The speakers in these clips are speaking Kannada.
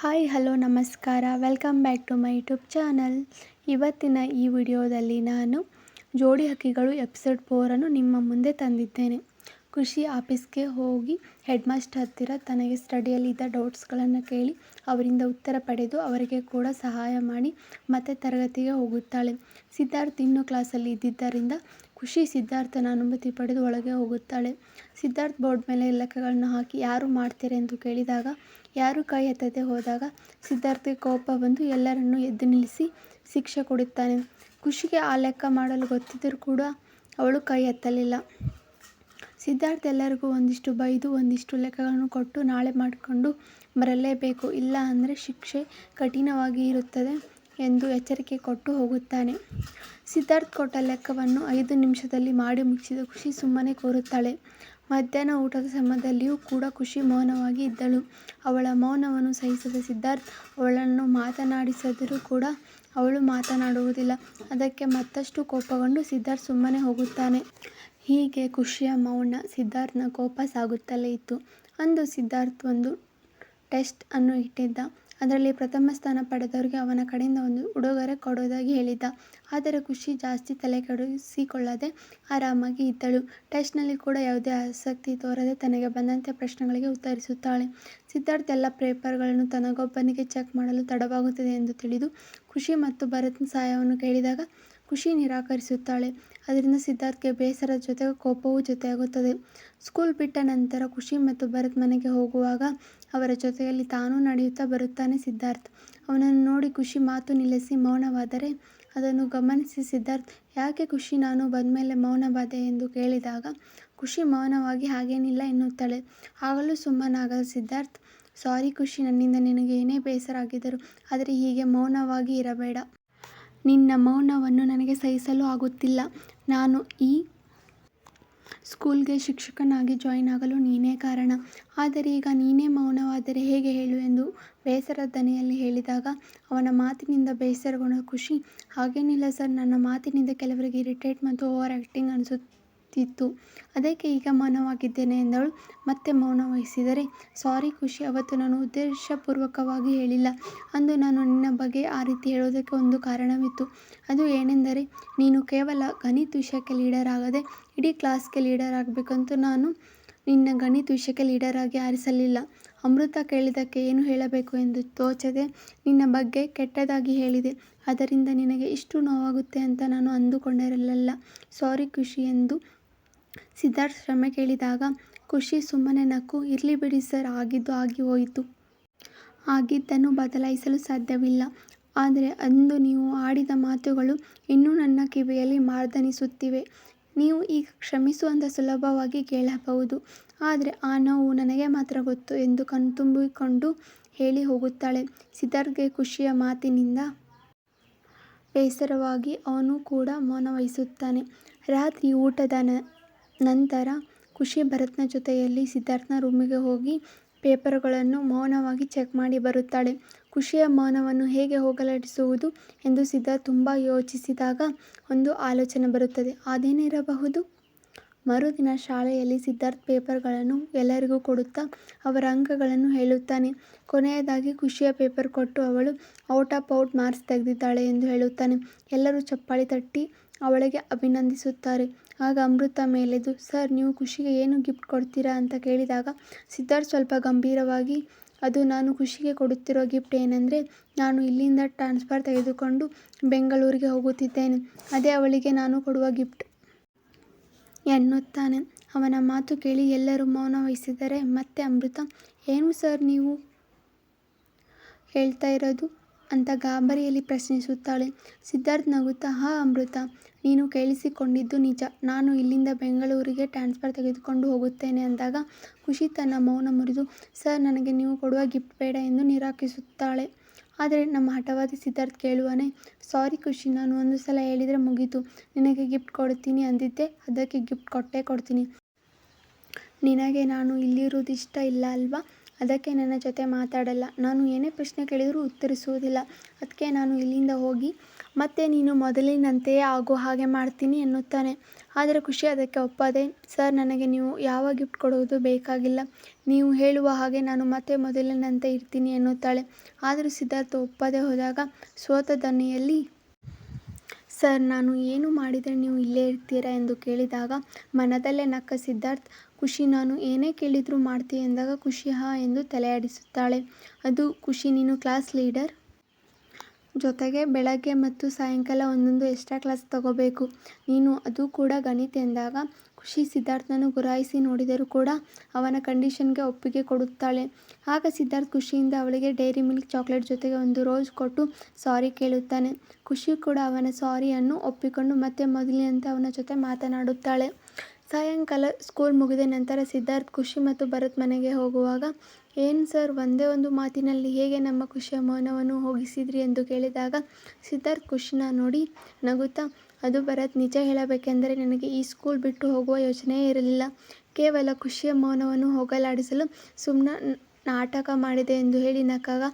ಹಾಯ್ ಹಲೋ ನಮಸ್ಕಾರ welcome back to my YouTube channel. ಇವತ್ತಿನ ಈ ವಿಡಿಯೋದಲ್ಲಿ ನಾನು ಜೋಡಿ ಹಕ್ಕಿಗಳು ಎಪಿಸೋಡ್ 4 ನಿಮ್ಮ ಮುಂದೆ ತಂದಿದ್ದೇನೆ. ಖುಷಿ ಆಫೀಸ್ಗೆ ಹೋಗಿ ಹೆಡ್ ಮಾಸ್ಟರ್ ಹತ್ತಿರ ತನಗೆ ಸ್ಟಡಿಯಲ್ಲಿ ಇದ್ದ ಡೌಟ್ಸ್ಗಳನ್ನು ಕೇಳಿ ಅವರಿಂದ ಉತ್ತರ ಪಡೆದು ಅವರಿಗೆ ಕೂಡ ಸಹಾಯ ಮಾಡಿ ಮತ್ತೆ ತರಗತಿಗೆ ಹೋಗುತ್ತಾಳೆ. ಸಿದ್ಧಾರ್ಥ್ ಇನ್ನೂ ಕ್ಲಾಸಲ್ಲಿ ಇದ್ದಿದ್ದರಿಂದ ಖುಷಿ ಸಿದ್ಧಾರ್ಥನ ಅನುಮತಿ ಪಡೆದು ಒಳಗೆ ಹೋಗುತ್ತಾಳೆ. ಸಿದ್ಧಾರ್ಥ್ ಬೋರ್ಡ್ ಮೇಲೆ ಲೆಕ್ಕಗಳನ್ನು ಹಾಕಿ ಯಾರು ಮಾಡ್ತೀರಾ ಎಂದು ಕೇಳಿದಾಗ ಯಾರೂ ಕೈ ಎತ್ತದೇ ಹೋದಾಗ ಸಿದ್ಧಾರ್ಥ್ಗೆ ಕೋಪ ಬಂದು ಎಲ್ಲರನ್ನೂ ಎದ್ದು ನಿಲ್ಲಿಸಿ ಶಿಕ್ಷೆ ಕೊಡುತ್ತಾನೆ. ಖುಷಿಗೆ ಆ ಲೆಕ್ಕ ಮಾಡಲು ಗೊತ್ತಿದ್ದರೂ ಕೂಡ ಅವಳು ಕೈ ಎತ್ತಲಿಲ್ಲ. ಸಿದ್ಧಾರ್ಥ್ ಎಲ್ಲರಿಗೂ ಒಂದಿಷ್ಟು ಬೈದು ಒಂದಿಷ್ಟು ಲೆಕ್ಕಗಳನ್ನು ಕೊಟ್ಟು ನಾಳೆ ಮಾಡಿಕೊಂಡು ಬರಲೇಬೇಕು, ಇಲ್ಲ ಅಂದರೆ ಶಿಕ್ಷೆ ಕಠಿಣವಾಗಿ ಇರುತ್ತದೆ ಎಂದು ಎಚ್ಚರಿಕೆ ಕೊಟ್ಟು ಹೋಗುತ್ತಾನೆ. ಸಿದ್ಧಾರ್ಥ್ ಕೊಟ್ಟ ಲೆಕ್ಕವನ್ನು 5 ನಿಮಿಷದಲ್ಲಿ ಮಾಡಿ ಮುಗಿಸಿದ ಖುಷಿ ಸುಮ್ಮನೆ ಕೂರುತ್ತಾಳೆ. ಮಧ್ಯಾಹ್ನ ಊಟದ ಸಮಯದಲ್ಲಿಯೂ ಕೂಡ ಖುಷಿ ಮೌನವಾಗಿ ಇದ್ದಳು. ಅವಳ ಮೌನವನ್ನು ಸಹಿಸದ ಸಿದ್ಧಾರ್ಥ್ ಅವಳನ್ನು ಮಾತನಾಡಿಸಿದರೂ ಕೂಡ ಅವಳು ಮಾತನಾಡುವುದಿಲ್ಲ. ಅದಕ್ಕೆ ಮತ್ತಷ್ಟು ಕೋಪಗೊಂಡು ಸಿದ್ಧಾರ್ಥ್ ಸುಮ್ಮನೆ ಹೋಗುತ್ತಾನೆ. ಹೀಗೆ ಖುಷಿಯ ಮೌನ ಸಿದ್ಧಾರ್ಥ್ನ ಕೋಪ ಸಾಗುತ್ತಲೇ ಇತ್ತು. ಅಂದು ಸಿದ್ಧಾರ್ಥ್ ಒಂದು ಟೆಸ್ಟ್ ಅನ್ನು ಇಟ್ಟಿದ್ದ. ಅದರಲ್ಲಿ ಪ್ರಥಮ ಸ್ಥಾನ ಪಡೆದವರಿಗೆ ಅವನ ಕಡೆಯಿಂದ ಒಂದು ಉಡುಗೊರೆ ಕೊಡುವುದಾಗಿ ಹೇಳಿದ್ದ. ಆದರೆ ಖುಷಿ ಜಾಸ್ತಿ ತಲೆ ಕೆಡಿಸಿಕೊಳ್ಳದೆ ಆರಾಮಾಗಿ ಇದ್ದಳು. ಟೆಸ್ಟ್ನಲ್ಲಿ ಕೂಡ ಯಾವುದೇ ಆಸಕ್ತಿ ತೋರದೆ ತನಗೆ ಬಂದಂತೆ ಪ್ರಶ್ನೆಗಳಿಗೆ ಉತ್ತರಿಸುತ್ತಾಳೆ. ಸಿದ್ಧಾರ್ಥ್ ಎಲ್ಲ ಪೇಪರ್ಗಳನ್ನು ತನಗೊಬ್ಬನಿಗೆ ಚೆಕ್ ಮಾಡಲು ತಡವಾಗುತ್ತದೆ ಎಂದು ತಿಳಿದು ಖುಷಿ ಮತ್ತು ಭರತ್ನ ಸಹಾಯವನ್ನು ಕೇಳಿದಾಗ ಖುಷಿ ನಿರಾಕರಿಸುತ್ತಾಳೆ. ಅದರಿಂದ ಸಿದ್ಧಾರ್ಥ್ಗೆ ಬೇಸರದ ಜೊತೆಗೆ ಕೋಪವೂ ಜೊತೆಯಾಗುತ್ತದೆ. ಸ್ಕೂಲ್ ಬಿಟ್ಟ ನಂತರ ಖುಷಿ ಮತ್ತು ಭರತ್ ಮನೆಗೆ ಹೋಗುವಾಗ ಅವರ ಜೊತೆಯಲ್ಲಿ ತಾನೂ ನಡೆಯುತ್ತಾ ಬರುತ್ತಾನೆ ಸಿದ್ಧಾರ್ಥ್. ಅವನನ್ನು ನೋಡಿ ಖುಷಿ ಮಾತು ನಿಲ್ಲಿಸಿ ಮೌನವಾದರೆ ಅದನ್ನು ಗಮನಿಸಿ ಸಿದ್ಧಾರ್ಥ್ ಯಾಕೆ ಖುಷಿ ನಾನು ಬಂದಮೇಲೆ ಮೌನವಾದೆ ಎಂದು ಕೇಳಿದಾಗ ಖುಷಿ ಮೌನವಾಗಿ ಹಾಗೇನಿಲ್ಲ ಎನ್ನುತ್ತಾಳೆ. ಆಗಲೂ ಸುಮ್ಮನಾಗದ ಸಿದ್ಧಾರ್ಥ್ ಸಾರಿ ಖುಷಿ, ನನ್ನಿಂದ ನಿನಗೆ ಏನೇ ಬೇಸರ ಆಗಿದ್ದರೂ ಆದರೆ ಹೀಗೆ ಮೌನವಾಗಿ ಇರಬೇಡ. ನಿನ್ನ ಮೌನವನ್ನು ನನಗೆ ಸಹಿಸಲು ಆಗುತ್ತಿಲ್ಲ. ನಾನು ಈ ಸ್ಕೂಲ್ಗೆ ಶಿಕ್ಷಕನಾಗಿ ಜಾಯಿನ್ ಆಗಲು ನೀನೇ ಕಾರಣ. ಆದರೆ ಈಗ ನೀನೇ ಮೌನವಾದರೆ ಹೇಗೆ ಹೇಳು ಎಂದು ಬೇಸರದ ದನಿಯಲ್ಲಿ ಹೇಳಿದಾಗ ಅವನ ಮಾತಿನಿಂದ ಬೇಸರಗೊಂಡ ಖುಷಿ ಹಾಗೇನಿಲ್ಲ ಸರ್, ನನ್ನ ಮಾತಿನಿಂದ ಕೆಲವರಿಗೆ ಇರಿಟೇಟ್ ಮತ್ತು ಓವರ್ ಆ್ಯಕ್ಟಿಂಗ್ ಅನಿಸುತ್ತಿತ್ತು, ಅದಕ್ಕೆ ಈಗ ಮೌನವಾಗಿದ್ದೇನೆ ಎಂದಳು. ಮತ್ತೆ ಮೌನ ವಹಿಸಿದರೆ ಸಾರಿ ಖುಷಿ, ಅವತ್ತು ನಾನು ಉದ್ದೇಶಪೂರ್ವಕವಾಗಿ ಹೇಳಿಲ್ಲ. ಅಂದು ನಾನು ನಿನ್ನ ಬಗ್ಗೆ ಆ ರೀತಿ ಹೇಳೋದಕ್ಕೆ ಒಂದು ಕಾರಣವಿತ್ತು. ಅದು ಏನೆಂದರೆ ನೀನು ಕೇವಲ ಗಣಿತ ವಿಷಯಕ್ಕೆ ಲೀಡರ್ ಆಗದೆ ಇಡೀ ಕ್ಲಾಸ್ಗೆ ಲೀಡರ್ ಆಗಬೇಕಂತ ನಾನು ನಿನ್ನ ಗಣಿತ ವಿಷಯಕ್ಕೆ ಲೀಡರ್ ಆಗಿ ಆರಿಸಲಿಲ್ಲ. ಅಮೃತ ಕೇಳಿದ್ದಕ್ಕೆ ಏನು ಹೇಳಬೇಕು ಎಂದು ತೋಚದೆ ನಿನ್ನ ಬಗ್ಗೆ ಕೆಟ್ಟದಾಗಿ ಹೇಳಿದೆ. ಅದರಿಂದ ನಿನಗೆ ಇಷ್ಟು ನೋವಾಗುತ್ತೆ ಅಂತ ನಾನು ಅಂದುಕೊಂಡಿರಲಿಲ್ಲ. ಸಾರಿ ಖುಷಿ ಎಂದು ಸಿದ್ಧಾರ್ಥ್ ಕ್ಷಮೆ ಕೇಳಿದಾಗ ಖುಷಿ ಸುಮ್ಮನೆ ನಕ್ಕು ಇರಲಿ ಬಿಡಿ ಸರ್, ಆಗಿದ್ದು ಆಗಿ ಹೋಯಿತು. ಆಗಿದ್ದನ್ನು ಬದಲಾಯಿಸಲು ಸಾಧ್ಯವಿಲ್ಲ. ಆದರೆ ಅಂದು ನೀವು ಆಡಿದ ಮಾತುಗಳು ಇನ್ನೂ ನನ್ನ ಕಿವಿಯಲ್ಲಿ ಮಾರ್ದನಿಸುತ್ತಿವೆ. ನೀವು ಈಗ ಕ್ಷಮಿಸು ಅಂತ ಸುಲಭವಾಗಿ ಕೇಳಬಹುದು, ಆದರೆ ಆ ನೋವು ನನಗೆ ಮಾತ್ರ ಗೊತ್ತು ಎಂದು ಕಣ್ತುಂಬಿಕೊಂಡು ಹೇಳಿ ಹೋಗುತ್ತಾಳೆ. ಸಿದ್ಧಾರ್ಥ್ಗೆ ಖುಷಿಯ ಮಾತಿನಿಂದ ಬೇಸರವಾಗಿ ಅವನು ಕೂಡ ಮೌನ ವಹಿಸುತ್ತಾನೆ. ರಾತ್ರಿ ಊಟದ ನಂತರ ಖುಷಿ ಭರತ್ನ ಜೊತೆಯಲ್ಲಿ ಸಿದ್ಧಾರ್ಥ್ನ ರೂಮಿಗೆ ಹೋಗಿ ಪೇಪರ್ಗಳನ್ನು ಮೌನವಾಗಿ ಚೆಕ್ ಮಾಡಿ ಬರುತ್ತಾಳೆ. ಖುಷಿಯ ಮೌನವನ್ನು ಹೇಗೆ ಹೋಗಲಾಡಿಸುವುದು ಎಂದು ಸಿದ್ಧಾರ್ಥ್ ತುಂಬ ಯೋಚಿಸಿದಾಗ ಒಂದು ಆಲೋಚನೆ ಬರುತ್ತದೆ. ಅದೇನಿರಬಹುದು? ಮರುದಿನ ಶಾಲೆಯಲ್ಲಿ ಸಿದ್ಧಾರ್ಥ್ ಪೇಪರ್ಗಳನ್ನು ಎಲ್ಲರಿಗೂ ಕೊಡುತ್ತಾ ಅವರ ಅಂಕಗಳನ್ನು ಹೇಳುತ್ತಾನೆ. ಕೊನೆಯದಾಗಿ ಖುಷಿಯ ಪೇಪರ್ ಕೊಟ್ಟು ಅವಳು ಔಟ್ ಆಫ್ ಔಟ್ ಮಾರ್ಕ್ಸ್ ತೆಗೆದಿದ್ದಾಳೆ ಎಂದು ಹೇಳುತ್ತಾನೆ. ಎಲ್ಲರೂ ಚಪ್ಪಾಳಿ ತಟ್ಟಿ ಅವಳಿಗೆ ಅಭಿನಂದಿಸುತ್ತಾರೆ. ಆಗ ಅಮೃತ ಮೇಲೆದ್ದು ಸರ್, ನೀವು ಖುಷಿಗೆ ಏನು ಗಿಫ್ಟ್ ಕೊಡ್ತೀರಾ ಅಂತ ಕೇಳಿದಾಗ ಸಿದ್ಧಾರ್ಥ್ ಸ್ವಲ್ಪ ಗಂಭೀರವಾಗಿ ಅದು ನಾನು ಖುಷಿಗೆ ಕೊಡುತ್ತಿರೋ ಗಿಫ್ಟ್ ಏನೆಂದರೆ ನಾನು ಇಲ್ಲಿಂದ ಟ್ರಾನ್ಸ್ಫರ್ ತೆಗೆದುಕೊಂಡು ಬೆಂಗಳೂರಿಗೆ ಹೋಗುತ್ತಿದ್ದೇನೆ, ಅದೇ ಅವಳಿಗೆ ನಾನು ಕೊಡುವ ಗಿಫ್ಟ್ ಎನ್ನುತ್ತಾನೆ. ಅವನ ಮಾತು ಕೇಳಿ ಎಲ್ಲರೂ ಮೌನ ವಹಿಸಿದರೆ ಮತ್ತೆ ಅಮೃತ ಏನು ಸರ್ ನೀವು ಹೇಳ್ತಾ ಇರೋದು ಅಂತ ಗಾಬರಿಯಲ್ಲಿ ಪ್ರಶ್ನಿಸುತ್ತಾಳೆ. ಸಿದ್ಧಾರ್ಥ್ ನಗುತ್ತಾ ಅಮೃತ, ನೀನು ಕೇಳಿಸಿಕೊಂಡಿದ್ದು ನಿಜ, ನಾನು ಇಲ್ಲಿಂದ ಬೆಂಗಳೂರಿಗೆ ಟ್ರಾನ್ಸ್ಫರ್ ತೆಗೆದುಕೊಂಡು ಹೋಗುತ್ತೇನೆ ಅಂದಾಗ ಖುಷಿ ತನ್ನ ಮೌನ ಮುರಿದು ಸರ್, ನನಗೆ ನೀವು ಕೊಡುವ ಗಿಫ್ಟ್ ಬೇಡ ಎಂದು ನಿರಾಕರಿಸುತ್ತಾಳೆ. ಆದರೆ ನಮ್ಮ ಹಠವಾದಿ ಸಿದ್ಧಾರ್ಥ್ ಕೇಳುವನೇ ಸಾರಿ ಖುಷಿ, ನಾನು ಒಂದು ಸಲ ಹೇಳಿದರೆ ಮುಗೀತು, ನಿನಗೆ ಗಿಫ್ಟ್ ಕೊಡ್ತೀನಿ ಅಂದಿದ್ದೆ, ಅದಕ್ಕೆ ಗಿಫ್ಟ್ ಕೊಟ್ಟೇ ಕೊಡ್ತೀನಿ. ನಿನಗೆ ನಾನು ಇಲ್ಲಿರುವುದು ಇಷ್ಟ ಇಲ್ಲ ಅಲ್ವಾ, ಅದಕ್ಕೆ ನನ್ನ ಜೊತೆ ಮಾತಾಡಲ್ಲ. ನಾನು ಏನೇ ಪ್ರಶ್ನೆ ಕೇಳಿದರೂ ಉತ್ತರಿಸುವುದಿಲ್ಲ, ಅದಕ್ಕೆ ನಾನು ಇಲ್ಲಿಂದ ಹೋಗಿ ಮತ್ತೆ ನೀನು ಮೊದಲಿನಂತೆಯೇ ಆಗೋ ಹಾಗೆ ಮಾಡ್ತೀನಿ ಎನ್ನುತ್ತಾನೆ. ಆದರೆ ಖುಷಿ ಅದಕ್ಕೆ ಒಪ್ಪದೆ, ಸರ್ ನನಗೆ ನೀವು ಯಾವ ಗಿಫ್ಟ್ ಕೊಡುವುದು ಬೇಕಾಗಿಲ್ಲ, ನೀವು ಹೇಳುವ ಹಾಗೆ ನಾನು ಮತ್ತೆ ಮೊದಲಿನಂತೆ ಇರ್ತೀನಿ ಎನ್ನುತ್ತಾಳೆ. ಆದರೂ ಸಿದ್ಧಾರ್ಥ್ ಒಪ್ಪದೆ ಹೋದಾಗ ಸೋತ ದನಿಯಲ್ಲಿ, ಸರ್ ನಾನು ಏನು ಮಾಡಿದರೆ ನೀವು ಇಲ್ಲೇ ಇರ್ತೀರಾ ಎಂದು ಕೇಳಿದಾಗ ಮನದಲ್ಲೇ ನಕ್ಕ ಸಿದ್ಧಾರ್ಥ್, ಖುಷಿ ನಾನು ಏನೇ ಕೇಳಿದರೂ ಮಾಡ್ತೀಯ ಎಂದಾಗ ಖುಷಿ ಹಾಂ ಎಂದು ತಲೆಯಾಡಿಸುತ್ತಾಳೆ. ಅದು ಖುಷಿ ನೀನು ಕ್ಲಾಸ್ ಲೀಡರ್ ಜೊತೆಗೆ ಬೆಳಗ್ಗೆ ಮತ್ತು ಸಾಯಂಕಾಲ ಒಂದೊಂದು ಎಕ್ಸ್ಟ್ರಾ ಕ್ಲಾಸ್ ತಗೋಬೇಕು ನೀನು, ಅದು ಕೂಡ ಗಣಿತ ಎಂದಾಗ ಖುಷಿ ಸಿದ್ಧಾರ್ಥ್ನನ್ನು ಗುರಾಯಿಸಿ ನೋಡಿದರೂ ಕೂಡ ಅವನ ಕಂಡೀಷನ್ಗೆ ಒಪ್ಪಿಗೆ ಕೊಡುತ್ತಾಳೆ. ಆಗ ಸಿದ್ಧಾರ್ಥ್ ಖುಷಿಯಿಂದ ಅವಳಿಗೆ ಡೈರಿ ಮಿಲ್ಕ್ ಚಾಕ್ಲೇಟ್ ಜೊತೆಗೆ ಒಂದು ರೋಸ್ ಕೊಟ್ಟು ಸಾರಿ ಕೇಳುತ್ತಾನೆ. ಖುಷಿ ಕೂಡ ಅವನ ಸಾರಿಯನ್ನು ಒಪ್ಪಿಕೊಂಡು ಮತ್ತೆ ಮೊದಲಿನಂತೆ ಅವನ ಜೊತೆ ಮಾತನಾಡುತ್ತಾಳೆ. ಸಾಯಂಕಾಲ ಸ್ಕೂಲ್ ಮುಗಿದ ನಂತರ ಸಿದ್ಧಾರ್ಥ್ ಖುಷಿ ಮತ್ತು ಭರತ್ ಮನೆಗೆ ಹೋಗುವಾಗ, ಏನು ಸರ್ ಒಂದೇ ಒಂದು ಮಾತಿನಲ್ಲಿ ಹೇಗೆ ನಮ್ಮ ಖುಷಿಯ ಮೌನವನ್ನು ಹೋಗಿಸಿದ್ರಿ ಎಂದು ಕೇಳಿದಾಗ ಸಿದ್ಧಾರ್ಥ್ ಖುಷಿನ ನೋಡಿ ನಗುತ್ತಾ, ಅದು ಭರತ್ ನಿಜ ಹೇಳಬೇಕೆಂದರೆ ನನಗೆ ಈ ಸ್ಕೂಲ್ ಬಿಟ್ಟು ಹೋಗುವ ಯೋಚನೆಯೇ ಇರಲಿಲ್ಲ, ಕೇವಲ ಖುಷಿಯ ಮೌನವನ್ನು ಹೋಗಲಾಡಿಸಲು ಸುಮ್ಮನೆ ನಾಟಕ ಮಾಡಿದೆ ಎಂದು ಹೇಳಿ ನಕ್ಕಾಗ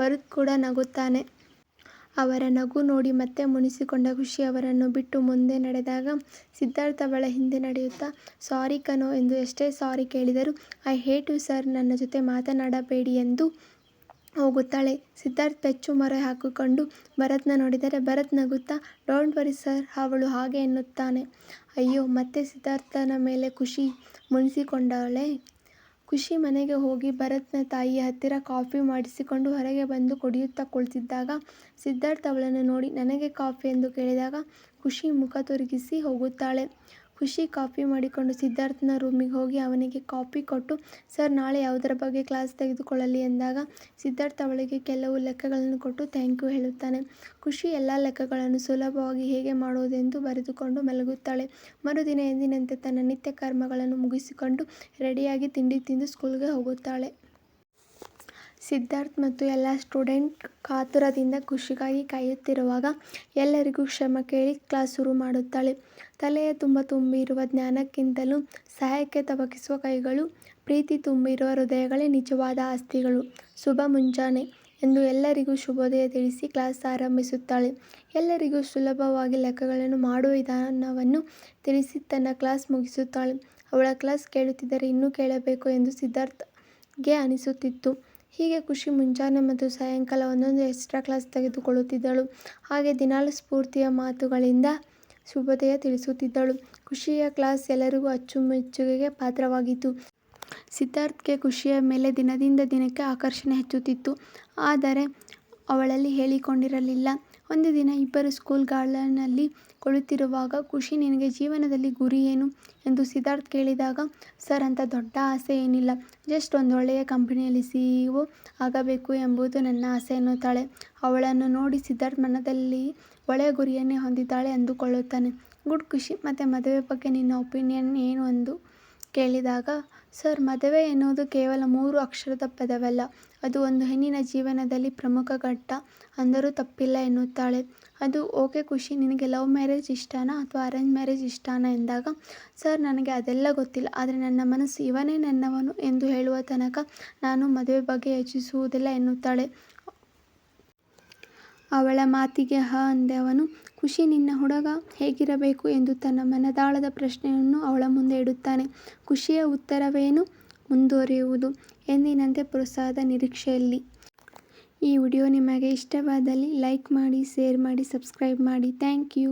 ಭರತ್ ಕೂಡ ನಗುತ್ತಾನೆ. ಅವರ ನಗು ನೋಡಿ ಮತ್ತೆ ಮುನಿಸಿಕೊಂಡ ಖುಷಿ ಅವರನ್ನು ಬಿಟ್ಟು ಮುಂದೆ ನಡೆದಾಗ ಸಿದ್ಧಾರ್ಥ್ ಅವಳ ಹಿಂದೆ ನಡೆಯುತ್ತಾ, ಸಾರಿ ಕಣೋ ಎಂದು ಎಷ್ಟೇ ಸಾರಿ ಕೇಳಿದರೂ ಐ ಹೇಟ್ ಯು ಸರ್, ನನ್ನ ಜೊತೆ ಮಾತನಾಡಬೇಡಿ ಎಂದು ಹೋಗುತ್ತಾಳೆ. ಸಿದ್ಧಾರ್ಥ್ ಪೆಚ್ಚು ಮೊರೆ ಹಾಕಿಕೊಂಡು ಭರತ್ನ ನೋಡಿದರೆ ಭರತ್ ನಗುತ್ತಾ ಡೋಂಟ್ ವರಿ ಸರ್, ಅವಳು ಹಾಗೆ ಎನ್ನುತ್ತಾನೆ. ಅಯ್ಯೋ ಮತ್ತೆ ಸಿದ್ಧಾರ್ಥನ ಮೇಲೆ ಖುಷಿ ಮುನಿಸಿಕೊಂಡಳೆ. ಖುಷಿ ಮನೆಗೆ ಹೋಗಿ ಭರತ್ನ ತಾಯಿಯ ಹತ್ತಿರ ಕಾಫಿ ಮಾಡಿಸಿಕೊಂಡು ಹೊರಗೆ ಬಂದು ಕುಡಿಯುತ್ತಾ ಕುಳಿತಿದ್ದಾಗ ಸಿದ್ಧಾರ್ಥ್ ಅವಳನ್ನು ನೋಡಿ ನನಗೆ ಕಾಫಿ ಎಂದು ಕೇಳಿದಾಗ ಖುಷಿ ಮುಖ ತಿರುಗಿಸಿ ಹೋಗುತ್ತಾಳೆ. ಖುಷಿ ಕಾಫಿ ಮಾಡಿಕೊಂಡು ಸಿದ್ಧಾರ್ಥ್ನ ರೂಮಿಗೆ ಹೋಗಿ ಅವನಿಗೆ ಕಾಫಿ ಕೊಟ್ಟು ಸರ್ ನಾಳೆ ಯಾವುದರ ಬಗ್ಗೆ ಕ್ಲಾಸ್ ತೆಗೆದುಕೊಳ್ಳಲಿ ಎಂದಾಗ ಸಿದ್ಧಾರ್ಥ್ ಅವಳಿಗೆ ಕೆಲವು ಲೆಕ್ಕಗಳನ್ನು ಕೊಟ್ಟು ಥ್ಯಾಂಕ್ ಯು ಹೇಳುತ್ತಾನೆ. ಖುಷಿ ಎಲ್ಲ ಲೆಕ್ಕಗಳನ್ನು ಸುಲಭವಾಗಿ ಹೇಗೆ ಮಾಡುವುದೆಂದು ಬರೆದುಕೊಂಡು ಮಲಗುತ್ತಾಳೆ. ಮರುದಿನ ಎಂದಿನಂತೆ ತನ್ನ ನಿತ್ಯ ಕರ್ಮಗಳನ್ನು ಮುಗಿಸಿಕೊಂಡು ರೆಡಿಯಾಗಿ ತಿಂಡಿ ತಿಂದು ಸ್ಕೂಲ್ಗೆ ಹೋಗುತ್ತಾಳೆ. ಸಿದ್ಧಾರ್ಥ್ ಮತ್ತು ಎಲ್ಲ ಸ್ಟೂಡೆಂಟ್ ಕಾತುರದಿಂದ ಖುಷಿಗಾಗಿ ಕಾಯುತ್ತಿರುವಾಗ ಎಲ್ಲರಿಗೂ ಕ್ಷಮ ಕೇಳಿ ಕ್ಲಾಸ್ ಶುರು ಮಾಡುತ್ತಾಳೆ. ತಲೆಯ ತುಂಬ ತುಂಬಿರುವ ಜ್ಞಾನಕ್ಕಿಂತಲೂ ಸಹಾಯಕ್ಕೆ ತವಕಿಸುವ ಕೈಗಳು, ಪ್ರೀತಿ ತುಂಬಿರುವ ಹೃದಯಗಳೇ ನಿಜವಾದ ಆಸ್ತಿಗಳು. ಶುಭ ಮುಂಜಾನೆ ಎಂದು ಎಲ್ಲರಿಗೂ ಶುಭೋದಯ ತಿಳಿಸಿ ಕ್ಲಾಸ್ ಆರಂಭಿಸುತ್ತಾಳೆ. ಎಲ್ಲರಿಗೂ ಸುಲಭವಾಗಿ ಲೆಕ್ಕಗಳನ್ನು ಮಾಡುವ ವಿಧಾನವನ್ನು ತಿಳಿಸಿ ತನ್ನ ಕ್ಲಾಸ್ ಮುಗಿಸುತ್ತಾಳೆ. ಅವಳ ಕ್ಲಾಸ್ ಕೇಳುತ್ತಿದ್ದರೆ ಇನ್ನೂ ಕೇಳಬೇಕು ಎಂದು ಸಿದ್ಧಾರ್ಥ್ಗೆ ಅನಿಸುತ್ತಿತ್ತು. ಹೀಗೆ ಖುಷಿ ಮುಂಜಾನೆ ಮತ್ತು ಸಾಯಂಕಾಲ ಒಂದೊಂದು ಎಕ್ಸ್ಟ್ರಾ ಕ್ಲಾಸ್ ತೆಗೆದುಕೊಳ್ಳುತ್ತಿದ್ದಳು. ಹಾಗೆ ದಿನಾಲು ಸ್ಫೂರ್ತಿಯ ಮಾತುಗಳಿಂದ ಶುಭೋದಯ ತಿಳಿಸುತ್ತಿದ್ದಳು. ಖುಷಿಯ ಕ್ಲಾಸ್ ಎಲ್ಲರಿಗೂ ಅಚ್ಚುಮೆಚ್ಚುಗೆಗೆ ಪಾತ್ರವಾಗಿತ್ತು. ಸಿದ್ಧಾರ್ಥ್ಗೆ ಖುಷಿಯ ಮೇಲೆ ದಿನದಿಂದ ದಿನಕ್ಕೆ ಆಕರ್ಷಣೆ ಹೆಚ್ಚುತ್ತಿತ್ತು. ಆದರೆ ಅವಳಲ್ಲಿ ಹೇಳಿಕೊಂಡಿರಲಿಲ್ಲ. ಒಂದು ದಿನ ಇಬ್ಬರು ಸ್ಕೂಲ್ ಗಾರ್ಡನ್ನಲ್ಲಿ ಕುಳಿತಿರುವಾಗ ಖುಷಿ ನಿನಗೆ ಜೀವನದಲ್ಲಿ ಗುರಿ ಏನು ಎಂದು ಸಿದ್ಧಾರ್ಥ್ ಕೇಳಿದಾಗ ಸರ್ ಅಂಥ ದೊಡ್ಡ ಆಸೆ ಏನಿಲ್ಲ, ಜಸ್ಟ್ ಒಂದು ಒಳ್ಳೆಯ ಕಂಪನಿಯಲ್ಲಿ CEO ಆಗಬೇಕು ಎಂಬುದು ನನ್ನ ಆಸೆ ಎನ್ನುತ್ತಾಳೆ. ಅವಳನ್ನು ನೋಡಿ ಸಿದ್ಧಾರ್ಥ್ ಮನದಲ್ಲಿ ಒಳ್ಳೆಯ ಗುರಿಯನ್ನೇ ಹೊಂದಿದ್ದಾಳೆ ಅಂದುಕೊಳ್ಳುತ್ತಾನೆ. ಗುಡ್ ಖುಷಿ, ಮತ್ತು ಮದುವೆ ಬಗ್ಗೆ ನಿನ್ನ ಒಪಿನಿಯನ್ ಏನು ಎಂದು ಕೇಳಿದಾಗ ಸರ್ ಮದುವೆ ಎನ್ನುವುದು ಕೇವಲ 3 ಅಕ್ಷರದ ಪದವಲ್ಲ, ಅದು ಒಂದು ಹೆಣ್ಣಿನ ಜೀವನದಲ್ಲಿ ಪ್ರಮುಖ ಘಟ್ಟ ಅಂದರೂ ತಪ್ಪಿಲ್ಲ ಎನ್ನುತ್ತಾಳೆ. ಅದು ಓಕೆ ಖುಷಿ, ನಿನಗೆ ಲವ್ ಮ್ಯಾರೇಜ್ ಇಷ್ಟನಾ ಅಥವಾ ಅರೇಂಜ್ ಮ್ಯಾರೇಜ್ ಇಷ್ಟನಾ ಎಂದಾಗ ಸರ್ ನನಗೆ ಅದೆಲ್ಲ ಗೊತ್ತಿಲ್ಲ, ಆದರೆ ನನ್ನ ಮನಸ್ಸು ಇವನೇ ನನ್ನವನು ಎಂದು ಹೇಳುವ ತನಕ ನಾನು ಮದುವೆ ಬಗ್ಗೆ ಯೋಚಿಸುವುದಿಲ್ಲ ಎನ್ನುತ್ತಾಳೆ. ಅವಳ ಮಾತಿಗೆ ಅಂದವನು ಖುಷಿ ನಿನ್ನ ಹುಡುಗ ಹೇಗಿರಬೇಕು ಎಂದು ತನ್ನ ಮನದಾಳದ ಪ್ರಶ್ನೆಯನ್ನು ಅವಳ ಮುಂದೆ ಇಡುತ್ತಾನೆ. ಖುಷಿಯ ಉತ್ತರವೇನು? ಮುಂದುವರಿಯುವುದು. ಎಂದಿನಂತೆ ಪ್ರೋತ್ಸಾಹದ ನಿರೀಕ್ಷೆಯಲ್ಲಿ. ಈ ವಿಡಿಯೋ ನಿಮಗೆ ಇಷ್ಟವಾದಲ್ಲಿ ಲೈಕ್ ಮಾಡಿ, ಶೇರ್ ಮಾಡಿ, ಸಬ್ಸ್ಕ್ರೈಬ್ ಮಾಡಿ. Thank you.